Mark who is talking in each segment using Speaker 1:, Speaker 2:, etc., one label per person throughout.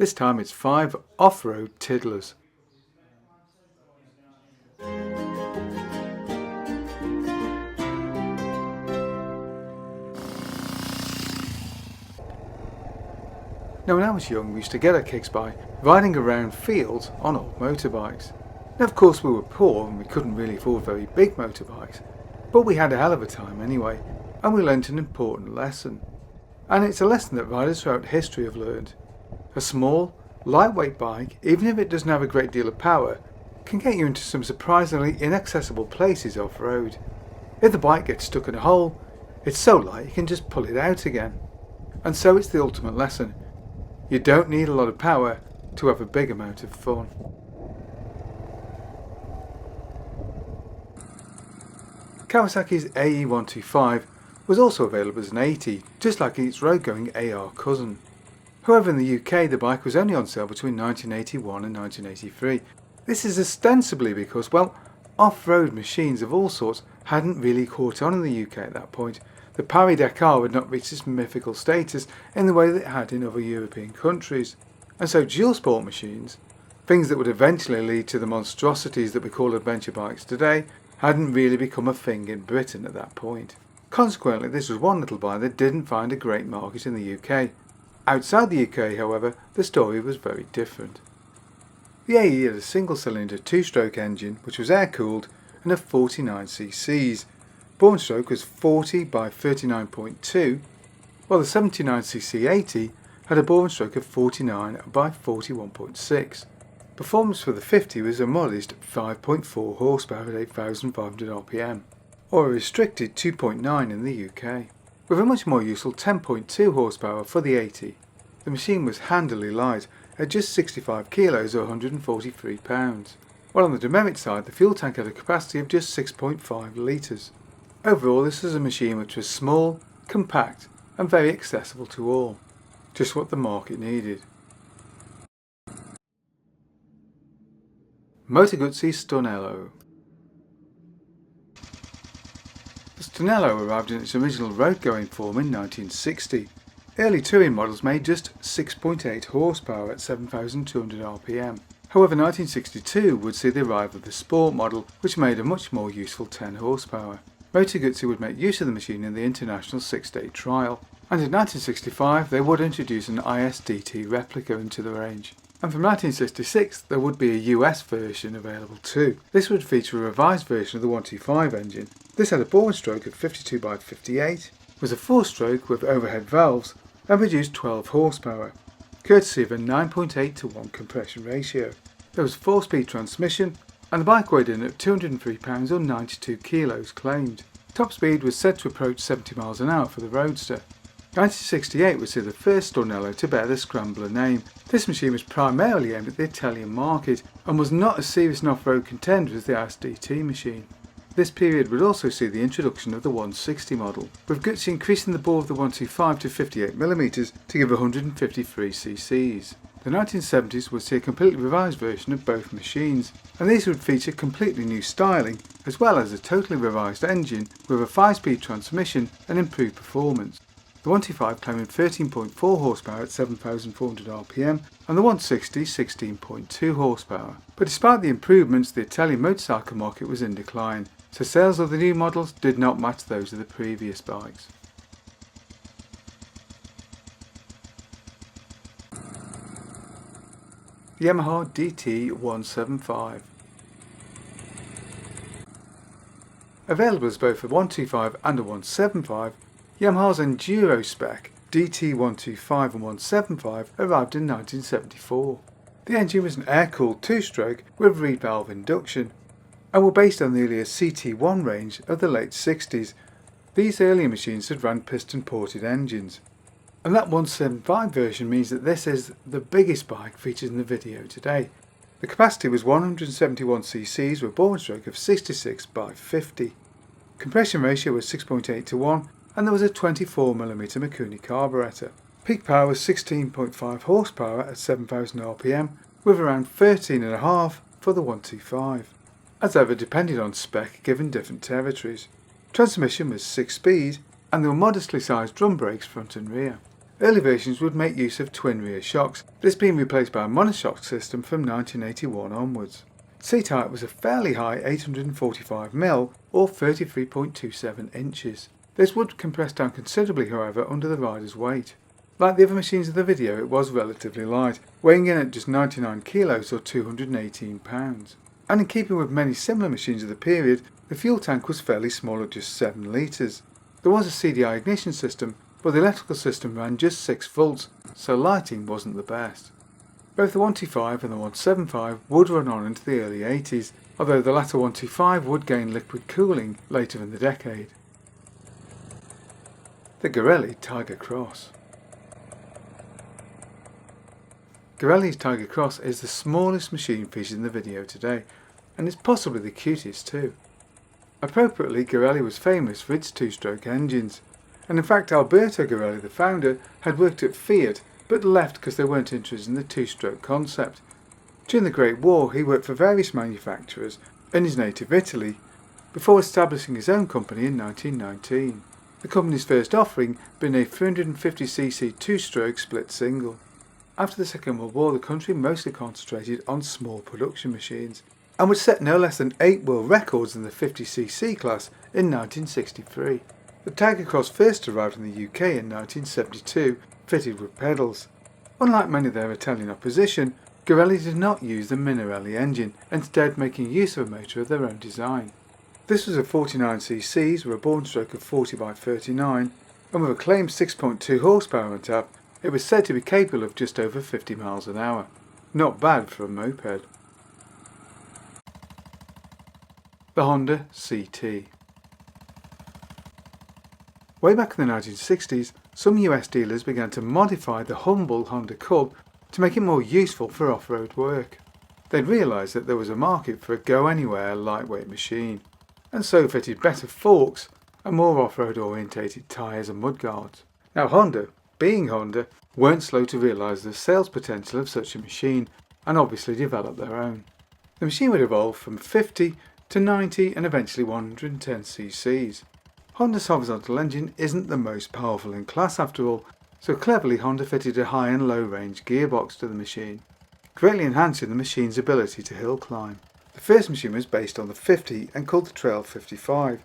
Speaker 1: This time it's 5 off-road tiddlers. Now when I was young we used to get our kicks by riding around fields on old motorbikes. Now of course we were poor and we couldn't really afford very big motorbikes, but we had a hell of a time anyway, and we learnt an important lesson. And it's a lesson that riders throughout history have learned. A small, lightweight bike, even if it doesn't have a great deal of power, can get you into some surprisingly inaccessible places off-road. If the bike gets stuck in a hole, it's so light you can just pull it out again. And so it's the ultimate lesson. You don't need a lot of power to have a big amount of fun. Kawasaki's AE125 was also available as an 80, just like its road-going AR cousin. However, in the UK the bike was only on sale between 1981 and 1983. This is ostensibly because, well, off-road machines of all sorts hadn't really caught on in the UK at that point. The Paris-Dakar had not reached its mythical status in the way that it had in other European countries. And so dual sport machines, things that would eventually lead to the monstrosities that we call adventure bikes today, hadn't really become a thing in Britain at that point. Consequently, this was one little bike that didn't find a great market in the UK. Outside the UK, however, the story was very different. The AE had a single-cylinder two-stroke engine which was air-cooled and of 49cc. Born stroke was 40 by 39.2, while the 79cc 80 had a born stroke of 49 by 41.6. Performance for the 50 was a modest 5.4 horsepower at 8,500 rpm, or a restricted 2.9 in the UK, with a much more useful 10.2 horsepower for the 80. The machine was handily light at just 65 kilos or 143 pounds, while on the demerit side the fuel tank had a capacity of just 6.5 litres. Overall, this was a machine which was small, compact and very accessible to all, just what the market needed. Moto Guzzi Stornello. The Stornello arrived in its original road-going form in 1960. Early touring models made just 6.8 horsepower at 7,200 rpm. However, 1962 would see the arrival of the sport model, which made a much more useful 10 horsepower. Moto Guzzi would make use of the machine in the international 6-day trial, and in 1965 they would introduce an ISDT replica into the range. And from 1966 there would be a US version available too. This would feature a revised version of the 125 engine. This had a bore stroke of 52 by 58, was a 4-stroke with overhead valves, and produced 12 horsepower, courtesy of a 9.8 to 1 compression ratio. There was a 4-speed transmission, and the bike weighed in at 203 pounds or 92 kilos claimed. Top speed was said to approach 70 miles an hour for the Roadster. 1968 would see the first Stornello to bear the Scrambler name. This machine was primarily aimed at the Italian market and was not as serious an off-road contender as the ISDT machine. This period would also see the introduction of the 160 model, with Guzzi increasing the bore of the 125 to 58mm to give 153cc. The 1970s would see a completely revised version of both machines, and these would feature completely new styling, as well as a totally revised engine with a 5-speed transmission and improved performance. The 125 claiming 13.4 horsepower at 7,400 rpm, and the 160 16.2 horsepower. But despite the improvements, the Italian motorcycle market was in decline, so sales of the new models did not match those of the previous bikes. Yamaha DT175. Available as both a 125 and a 175, Yamaha's Enduro spec DT125 and 175 arrived in 1974. The engine was an air-cooled 2-stroke with reed valve induction, and were based on the earlier CT1 range of the late 60s. These earlier machines had run piston-ported engines. And that 175 version means that this is the biggest bike featured in the video today. The capacity was 171cc with a bore stroke of 66 by 50. Compression ratio was 6.8 to 1, and there was a 24mm Mikuni carburetor. Peak power was 16.5 horsepower at 7,000 rpm, with around 13.5 for the 125. As ever, depended on spec given different territories. Transmission was 6-speed, and there were modestly sized drum brakes front and rear. Early versions would make use of twin rear shocks, this being replaced by a monoshock system from 1981 onwards. Seat height was a fairly high 845mm or 33.27 inches. This would compress down considerably, however, under the rider's weight. Like the other machines of the video, it was relatively light, weighing in at just 99 kilos or 218 pounds. And in keeping with many similar machines of the period, the fuel tank was fairly small at just 7 litres. There was a CDI ignition system, but the electrical system ran just 6 volts, so lighting wasn't the best. Both the 125 and the 175 would run on into the early 80s, although the latter 125 would gain liquid cooling later in the decade. The Garelli Tiger Cross. Garelli's Tiger Cross is the smallest machine featured in the video today, and is possibly the cutest too. Appropriately, Garelli was famous for its two-stroke engines, and in fact Alberto Garelli, the founder, had worked at Fiat but left because they weren't interested in the two-stroke concept. During the Great War he worked for various manufacturers in his native Italy before establishing his own company in 1919. The company's first offering being a 350cc two-stroke split single. After the Second World War, the country mostly concentrated on small production machines, and would set no less than 8 world records in the 50cc class in 1963. The Tiger Cross first arrived in the UK in 1972, fitted with pedals. Unlike many of their Italian opposition, Garelli did not use the Minarelli engine, instead making use of a motor of their own design. This was a 49cc with a born stroke of 40/39, and with a claimed 6.2 horsepower on tap, it was said to be capable of just over 50 miles an hour. Not bad for a moped. The Honda CT. Way back in the 1960s, some US dealers began to modify the humble Honda Cub to make it more useful for off-road work. They'd realised that there was a market for a go-anywhere lightweight machine, and so fitted better forks and more off-road orientated tyres and mudguards. Now Honda, being Honda, weren't slow to realise the sales potential of such a machine and obviously developed their own. The machine would evolve from 50 to 90 and eventually 110ccs. Honda's horizontal engine isn't the most powerful in class after all, so cleverly Honda fitted a high and low range gearbox to the machine, greatly enhancing the machine's ability to hill climb. The first machine was based on the 50 and called the Trail 55.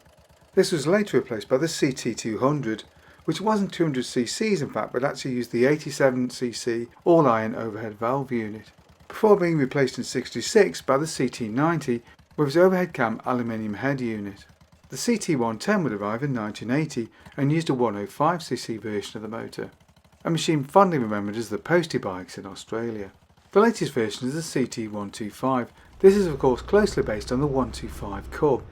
Speaker 1: This was later replaced by the CT200, which wasn't 200ccs in fact, but actually used the 87cc all-iron overhead valve unit, before being replaced in '66 by the CT90 with its overhead cam aluminium head unit. The CT110 would arrive in 1980 and used a 105cc version of the motor, a machine fondly remembered as the Postie bikes in Australia. The latest version is the CT125. This is of course closely based on the 125 Cub.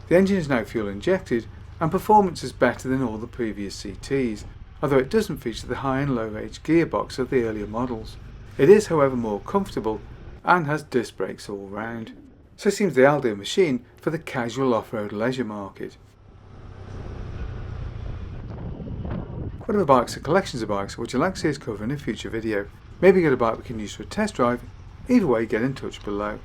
Speaker 1: The engine is now fuel injected and performance is better than all the previous CTs, although it doesn't feature the high and low range gearbox of the earlier models. It is however more comfortable and has disc brakes all round, so it seems the ideal machine for the casual off-road leisure market. Whatever bikes are collections of bikes which I'd like to see us cover in a future video. Maybe get a bike we can use for a test drive. Either way, get in touch below.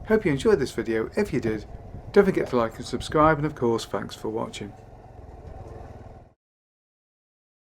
Speaker 1: Hope you enjoyed this video. If you did, don't forget to like and subscribe, and of course thanks for watching.